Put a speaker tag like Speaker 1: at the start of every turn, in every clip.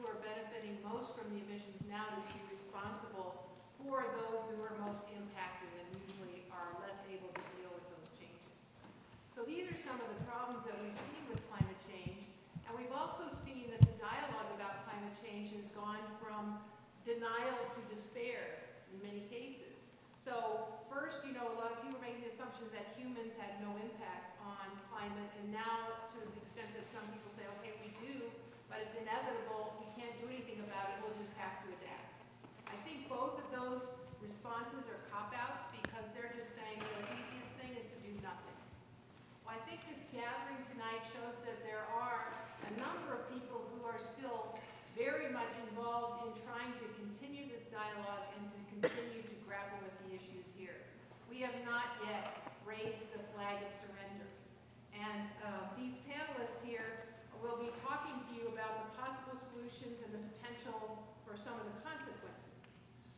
Speaker 1: who are benefiting most from the emissions now to be responsible for those who are most impacted and usually are less able to deal with those changes. So these are some of the problems that we've seen with climate change. And we've also seen that the dialogue about climate change has gone from denial to despair in many cases. So first, you know, a lot of people are making the assumption that humans had no impact on climate, and now to the extent that some people say, okay, we do, but it's inevitable, we can't do anything about it, we'll just have to adapt. I think both of those responses are cop-outs because they're just saying, you know, the easiest thing is to do nothing. Well, I think this gathering tonight shows that there are a number of people who are still very much involved in trying to continue this dialogue and to continue to grapple with the issues here. We have not yet raised the flag of surrender. And these panelists here will be talking to you about the possible solutions and the potential for some of the consequences.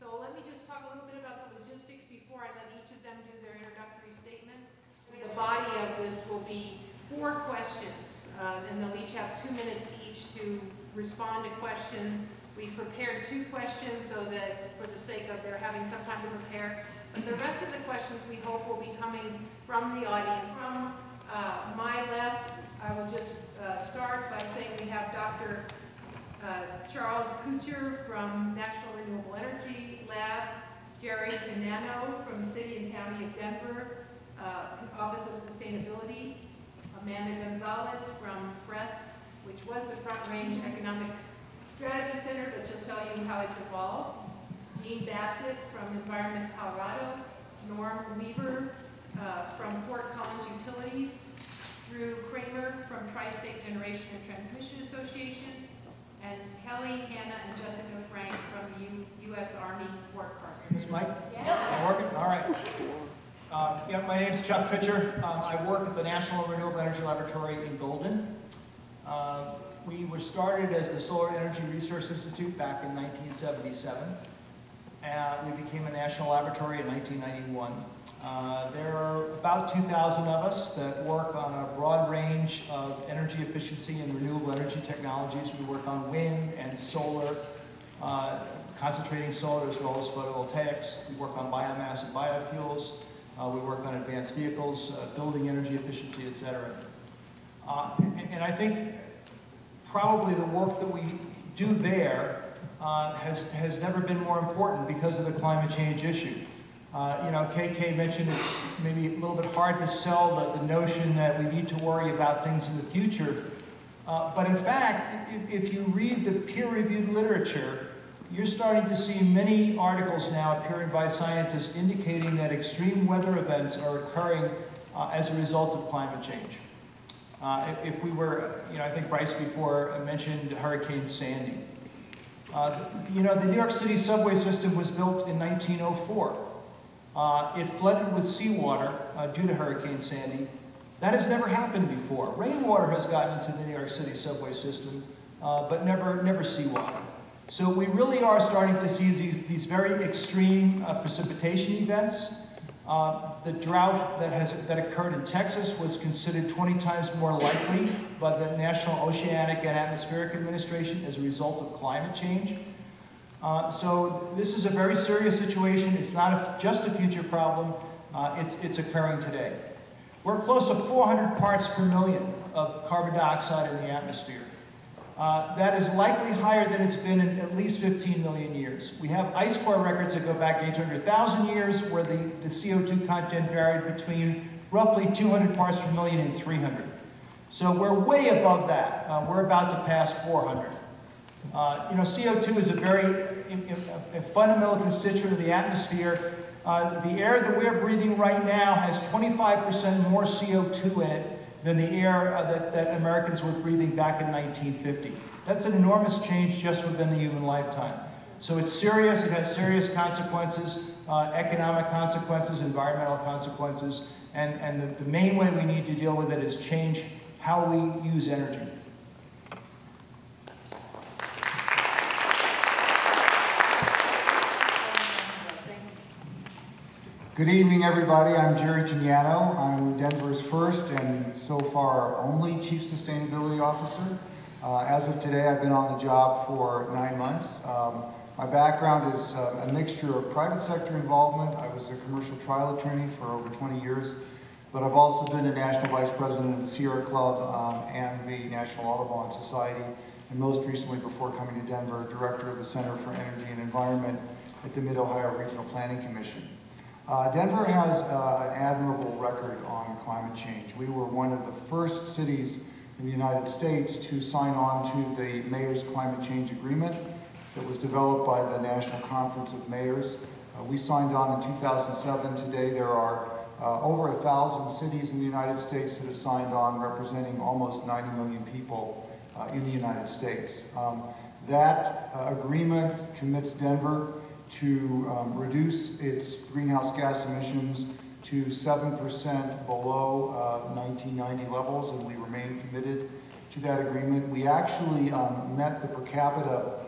Speaker 1: So let me just talk a little bit about the logistics before I let each of them do their introductory statements. The body of this will be 4 questions, and they'll each have 2 minutes each to respond to questions. We've prepared 2 questions so that for the sake of their having some time to prepare. But the rest of the questions we hope will be coming from the audience. From my left, I will just start by saying we have Dr. Charles Kuchar from National Renewable Energy Lab, Gerri Damiano from the City and County of Denver, Office of Sustainability, Amanda Gonzales from FRESC, which was the Front Range Economic Strategy Center, but she'll tell you how it's evolved. Jean Bassett from Environment Colorado, Norm Weaver from Fort Collins Utilities, Drew Cramer from Tri-State Generation and Transmission Association, and Kelly, Hannah, and Jessica Frank from the U.S. Army Fort Carson.
Speaker 2: This mic?
Speaker 1: Yeah.
Speaker 2: Working? All right. Yeah, my name is Chuck Kuchar. I work at the National Renewable Energy Laboratory in Golden. We were started as the Solar Energy Research Institute back in 1977. We became a national laboratory in 1991. There are about 2,000 of us that work on a broad range of energy efficiency and renewable energy technologies. We work on wind and solar, concentrating solar as well as photovoltaics. We work on biomass and biofuels. We work on advanced vehicles, building energy efficiency, et cetera. And I think probably the work that we do there has never been more important because of the climate change issue. You know, KK mentioned it's maybe a little bit hard to sell the notion that we need to worry about things in the future. But in fact, if you read the peer-reviewed literature, you're starting to see many articles now appearing by scientists indicating that extreme weather events are occurring as a result of climate change. If we were, you know, I think Bryce before mentioned Hurricane Sandy. You know, the New York City subway system was built in 1904. It flooded with seawater due to Hurricane Sandy. That has never happened before. Rainwater has gotten into the New York City subway system, but never seawater. So we really are starting to see these very extreme precipitation events. The drought that occurred in Texas was considered 20 times more likely by the National Oceanic and Atmospheric Administration as a result of climate change. So this is a very serious situation. It's not just a future problem. It's occurring today. We're close to 400 parts per million of carbon dioxide in the atmosphere. That is likely higher than it's been in at least 15 million years. We have ice core records that go back 800,000 years where the CO2 content varied between roughly 200 parts per million and 300. So we're way above that. We're about to pass 400. You know, CO2 is a fundamental constituent of the atmosphere. The air that we're breathing right now has 25% more CO2 in it than the air that Americans were breathing back in 1950. That's an enormous change just within the human lifetime. So it's serious, it has serious consequences, economic consequences, environmental consequences, and the main way we need to deal with it is change how we use energy.
Speaker 3: Good evening, everybody. I'm Gerri Damiano. I'm Denver's first and so far only Chief Sustainability Officer. As of today, I've been on the job for 9 months. My background is a mixture of private sector involvement. I was a commercial trial attorney for over 20 years, but I've also been a national vice president of the Sierra Club and the National Audubon Society, and most recently, before coming to Denver, director of the Center for Energy and Environment at the Mid-Ohio Regional Planning Commission. Denver has an admirable record on climate change. We were one of the first cities in the United States to sign on to the Mayor's Climate Change Agreement that was developed by the National Conference of Mayors. We signed on in 2007. Today there are over 1,000 cities in the United States that have signed on, representing almost 90 million people in the United States. That agreement commits Denver to reduce its greenhouse gas emissions to 7% below 1990 levels, and we remain committed to that agreement. We actually met the per capita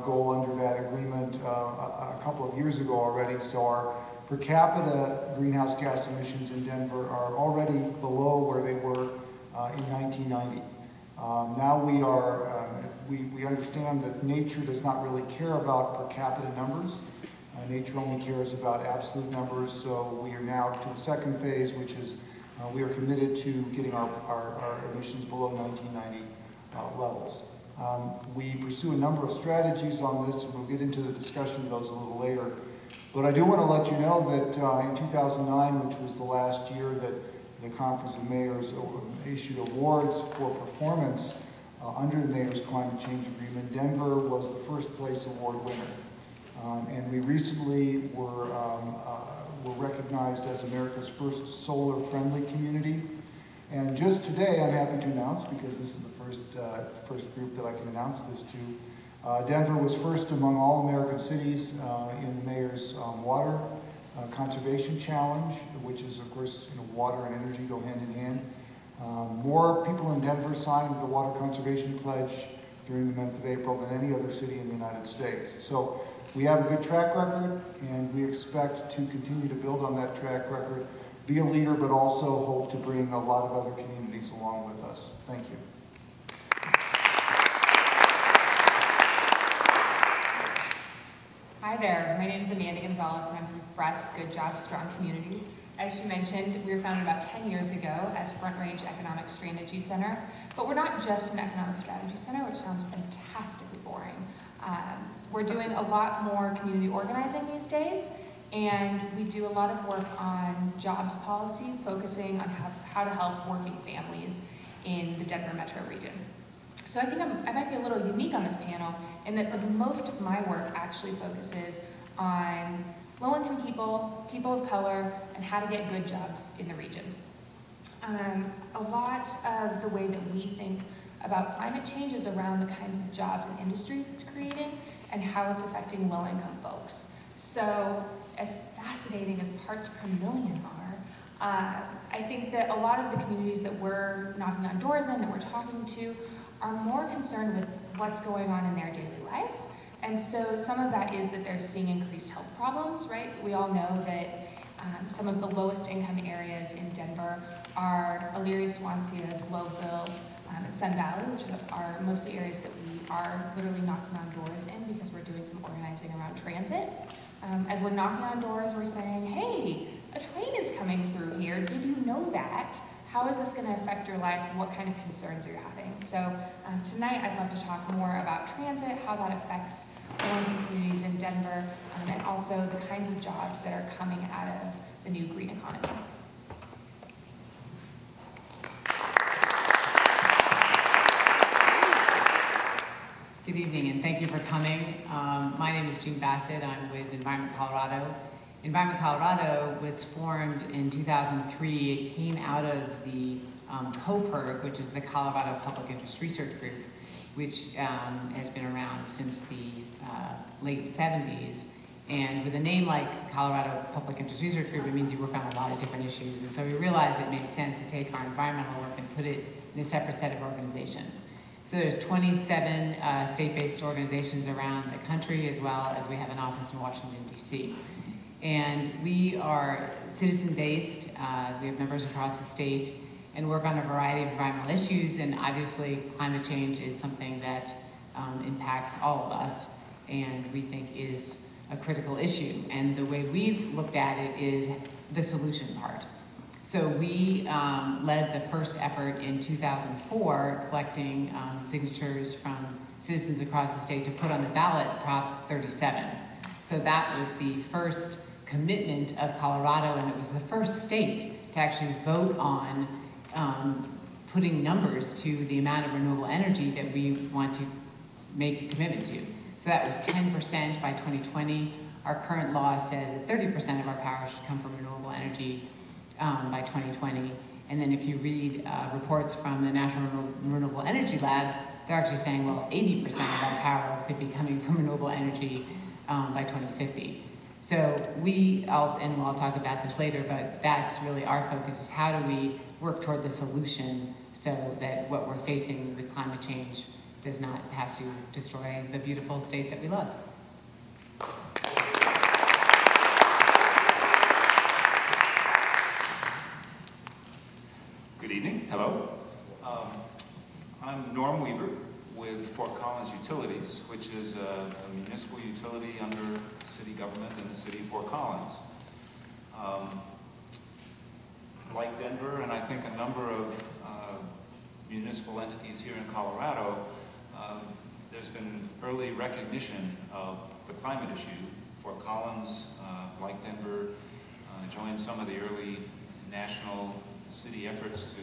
Speaker 3: goal under that agreement a couple of years ago already, so our per capita greenhouse gas emissions in Denver are already below where they were in 1990. Now we understand that nature does not really care about per capita numbers. Nature only cares about absolute numbers, so we are now to the second phase, which is we are committed to getting our emissions below 1990 levels. We pursue a number of strategies on this, and we'll get into the discussion of those a little later. But I do want to let you know that in 2009, which was the last year that the Conference of Mayors issued awards for performance under the Mayor's Climate Change Agreement, Denver was the first place award winner. And we recently were recognized as America's first solar-friendly community. And just today, I'm happy to announce, because this is the first group that I can announce this to, Denver was first among all American cities in the Mayor's Water Conservation Challenge, which is, of course, water and energy go hand in hand. More people in Denver signed the Water Conservation Pledge during the month of April than any other city in the United States. So we have a good track record, and we expect to continue to build on that track record, be a leader, but also hope to bring a lot of other communities along with us. Thank you.
Speaker 4: Hi there, my name is Amanda Gonzales, and I'm from FRES, Good Jobs, Strong Communities. As she mentioned, we were founded about 10 years ago as Front Range Economic Strategy Center, but we're not just an economic strategy center, which sounds fantastically boring. We're doing a lot more community organizing these days, and we do a lot of work on jobs policy, focusing on how to help working families in the Denver metro region. So I think I might be a little unique on this panel in that most of my work actually focuses on low-income people, people of color, and how to get good jobs in the region. A lot of the way that we think about climate change is around the kinds of jobs and industries it's creating and how it's affecting low-income folks. So as fascinating as parts per million are, I think that a lot of the communities that we're knocking on doors in, that we're talking to, are more concerned with what's going on in their daily lives. And so some of that is that they're seeing increased health problems, right? We all know that some of the lowest income areas in Denver are Elyria, Swansea, Globeville, and Sun Valley, which are mostly areas that we are literally knocking on doors in because we're doing some organizing around transit. As we're knocking on doors, we're saying, hey, a train is coming through here. Did you know that? How is this going to affect your life? What kind of concerns are you having? So tonight I'd love to talk more about transit, how that affects low-income communities in Denver, and also the kinds of jobs that are coming out of the new green economy.
Speaker 5: Good evening, and thank you for coming. My name is Jean Bassett. I'm with Environment Colorado. Environment Colorado was formed in 2003. It came out of the COPERG, which is the Colorado Public Interest Research Group, which has been around since the late 70s. And with a name like Colorado Public Interest Research Group, it means you work on a lot of different issues. And so we realized it made sense to take our environmental work and put it in a separate set of organizations. So there's 27 state-based organizations around the country, as well as we have an office in Washington, D.C. And we are citizen-based. We have members across the state, and work on a variety of environmental issues. And obviously, climate change is something that impacts all of us, and we think is a critical issue. And the way we've looked at it is the solution part. So we led the first effort in 2004, collecting signatures from citizens across the state to put on the ballot Prop 37. So that was the first commitment of Colorado, and it was the first state to actually vote on putting numbers to the amount of renewable energy that we want to make a commitment to. So that was 10% by 2020. Our current law says that 30% of our power should come from renewable energy by 2020. And then if you read reports from the National Renewable Energy Lab, they're actually saying, well, 80% of our power could be coming from renewable energy by 2050. So and we'll talk about this later, but that's really our focus, is how do we work toward the solution so that what we're facing with climate change does not have to destroy the beautiful state that we love.
Speaker 6: Good evening, hello. I'm Norm Weaver with Fort Collins Utilities, which is a municipal utility under city government in the city of Fort Collins. Like Denver, and I think a number of municipal entities here in Colorado, there's been early recognition of the climate issue. Fort Collins, like Denver, joined some of the early national city efforts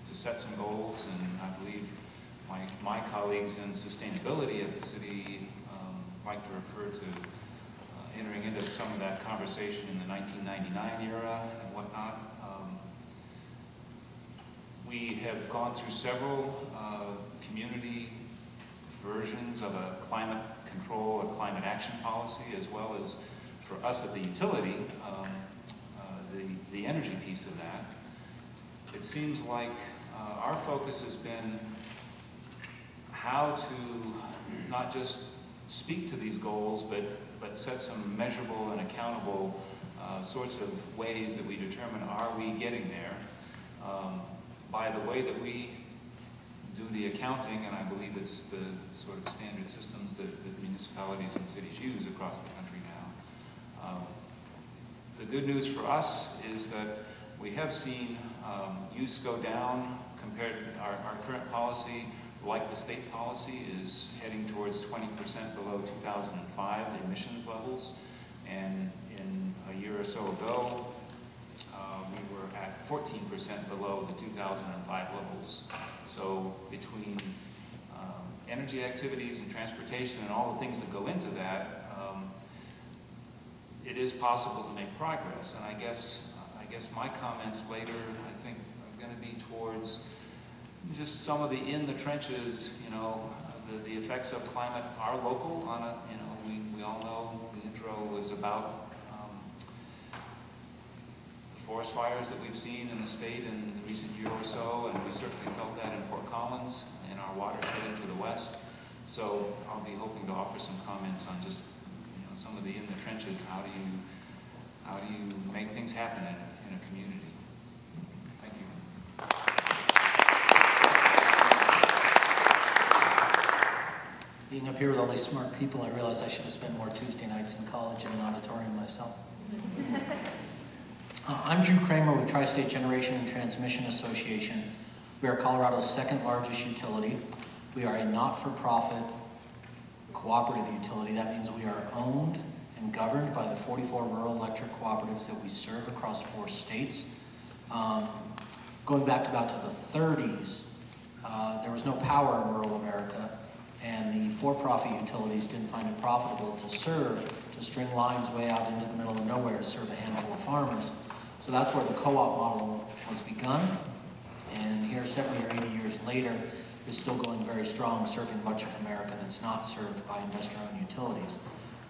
Speaker 6: to set some goals, and I believe my colleagues in sustainability at the city like to refer to entering into some of that conversation in the 1999 era and whatnot. We have gone through several community versions of a climate control, a climate action policy, as well as for us at the utility, the energy piece of that. It seems like our focus has been how to not just speak to these goals, but set some measurable and accountable sorts of ways that we determine, are we getting there? By the way that we do the accounting, and I believe it's the sort of standard systems that municipalities and cities use across the country now. The good news for us is that we have seen use go down compared to our current policy, like the state policy, is heading towards 20% below 2005 emissions levels. And in a year or so ago, we were at 14% below the 2005 levels. So between energy activities and transportation and all the things that go into that, it is possible to make progress. And I guess my comments later, I think, are going to be towards just some of the in the trenches, you know, the effects of climate are local on a, you know, we all know the intro is about the forest fires that we've seen in the state in the recent year or so, and we certainly felt that in Fort Collins, in our watershed to the west. So I'll be hoping to offer some comments on just, you know, some of the in the trenches. How do you make things happen in a community? Thank you.
Speaker 7: Being up here with all these smart people, I realized I should have spent more Tuesday nights in college in an auditorium myself. I'm Drew Cramer with Tri-State Generation and Transmission Association. We are Colorado's second largest utility. We are a not-for-profit cooperative utility. That means we are owned and governed by the 44 rural electric cooperatives that we serve across 4 states. Going back to about the 30s, there was no power in rural America, and the for-profit utilities didn't find it profitable to string lines way out into the middle of nowhere to serve a handful of farmers. So that's where the co-op model was begun, and here 70 or 80 years later, is still going very strong, serving much of America that's not served by investor-owned utilities.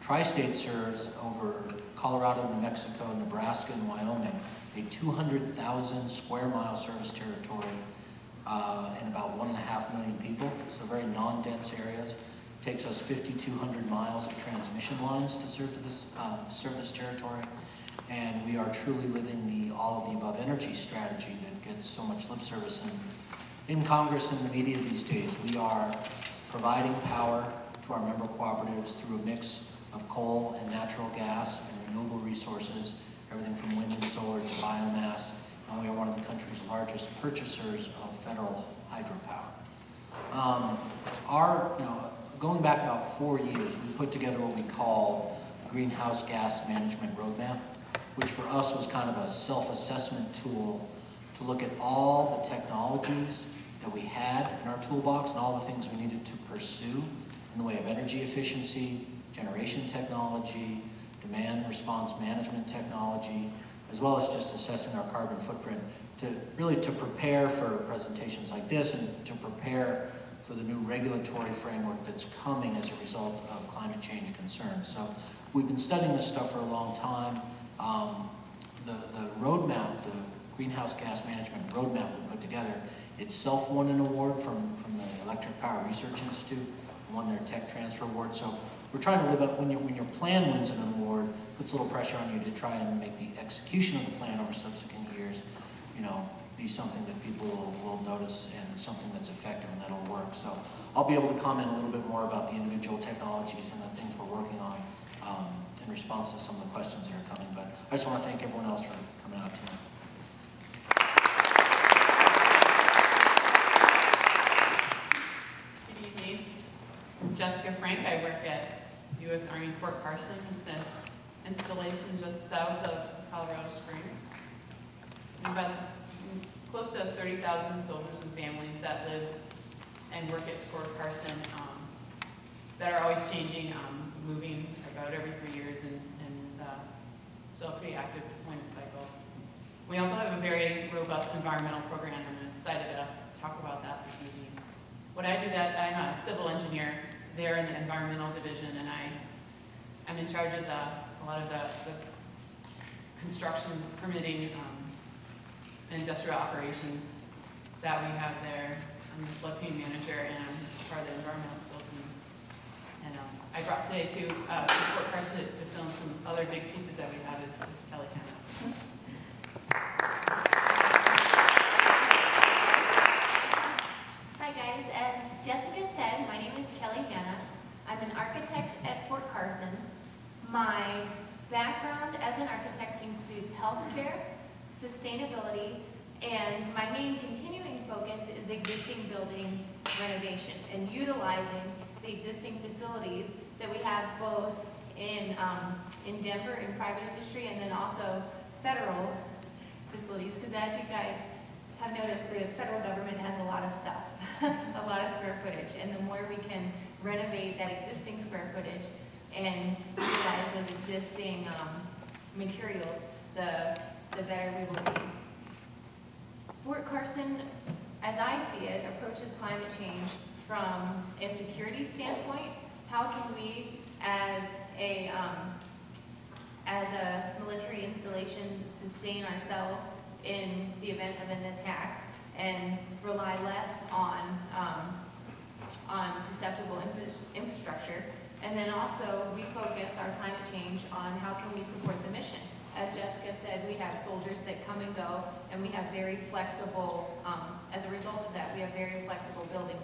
Speaker 7: Tri-State serves over Colorado, New Mexico, Nebraska, and Wyoming, a 200,000 square mile service territory and about 1.5 million people, so very non-dense areas. It takes us 5,200 miles of transmission lines to serve this territory. and we are truly living the all of the above energy strategy that gets so much lip service in Congress and the media these days. We are providing power to our member cooperatives through a mix of coal and natural gas and renewable resources, everything from wind and solar to biomass, and we are one of the country's largest purchasers of federal hydropower. Going back about 4 years, we put together what we call the Greenhouse Gas Management Roadmap, which for us was kind of a self-assessment tool to look at all the technologies that we had in our toolbox and all the things we needed to pursue in the way of energy efficiency, generation technology, demand response management technology, as well as just assessing our carbon footprint to prepare for presentations like this and to prepare for the new regulatory framework that's coming as a result of climate change concerns. So we've been studying this stuff for a long time. The roadmap, the Greenhouse Gas Management Roadmap we put together, itself won an award from the Electric Power Research Institute and won their Tech Transfer Award. So we're trying to live up, when your plan wins an award, puts a little pressure on you to try and make the execution of the plan over subsequent years, be something that people will notice and something that's effective and that'll work. So I'll be able to comment a little bit more about the individual technologies and the things we're working on in response to some of the questions that are coming. But I just want to thank everyone else for coming out tonight.
Speaker 8: Good evening. I'm Jessica Frank. I work at U.S. Army Fort Carson. It's an installation just south of Colorado Springs. We've got close to 30,000 soldiers and families that live and work at Fort Carson that are always changing, moving about every 3 years and still a pretty active deployment cycle. We also have a very robust environmental program, and I'm excited to talk about that this evening. What I do, I'm a civil engineer there in the environmental division, and I'm in charge of a lot of the construction permitting and industrial operations that we have there. I'm the floodplain manager, and I'm part of the environmental skills team. And I brought today to Fort Carson to film some other big pieces that we have is Kelly Damiano.
Speaker 9: Hi guys, as Jessica said, my name is Kelly Jenna. I'm an architect at Fort Carson. My background as an architect includes healthcare, sustainability, and my main continuing focus is existing building renovation and utilizing the existing facilities that we have both in Denver in private industry and then also federal facilities, because as you guys have noticed, the federal government has a lot of stuff, a lot of square footage, and the more we can renovate that existing square footage and utilize those existing materials, the better we will be. Fort Carson, as I see it, approaches climate change from a security standpoint. How can we, as a military installation, sustain ourselves in the event of an attack and rely less on susceptible infrastructure? And then also, we focus our climate change on how can we support the mission. As Jessica said, we have soldiers that come and go, and we have very flexible, as a result of that, we have very flexible building